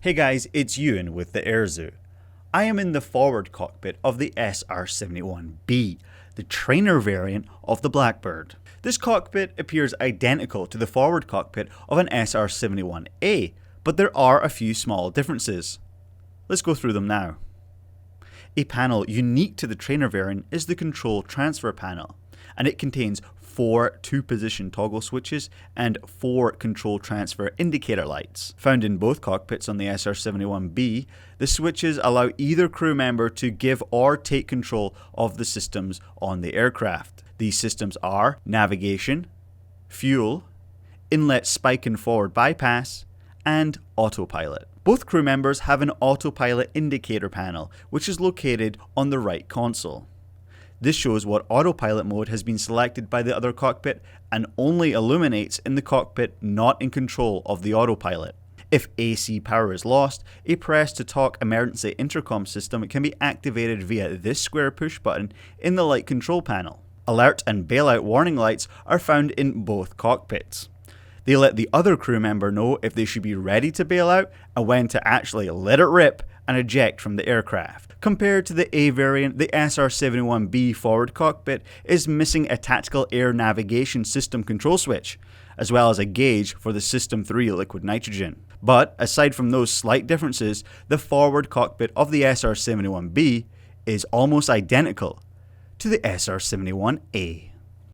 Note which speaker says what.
Speaker 1: Hey guys, it's Ewan with the Air Zoo. I am in the forward cockpit of the SR-71B, the trainer variant of the Blackbird. This cockpit appears identical to the forward cockpit of an SR-71A, but there are a few small differences. Let's go through them now. A panel unique to the trainer variant is the control transfer panel, and it contains 4 2-position toggle switches and 4 control transfer indicator lights. Found in both cockpits on the SR-71B, the switches allow either crew member to give or take control of the systems on the aircraft. These systems are navigation, fuel, inlet spike and forward bypass, and autopilot. Both crew members have an autopilot indicator panel, which is located on the right console. This shows what autopilot mode has been selected by the other cockpit and only illuminates in the cockpit not in control of the autopilot. If AC power is lost, a press to talk emergency intercom system can be activated via this square push button in the light control panel. Alert and bailout warning lights are found in both cockpits. They let the other crew member know if they should be ready to bail out and when to actually let it rip and eject from the aircraft. Compared to the A variant, the SR-71B forward cockpit is missing a tactical air navigation system control switch, as well as a gauge for the System 3 liquid nitrogen. But aside from those slight differences, the forward cockpit of the SR-71B is almost identical to the SR-71A.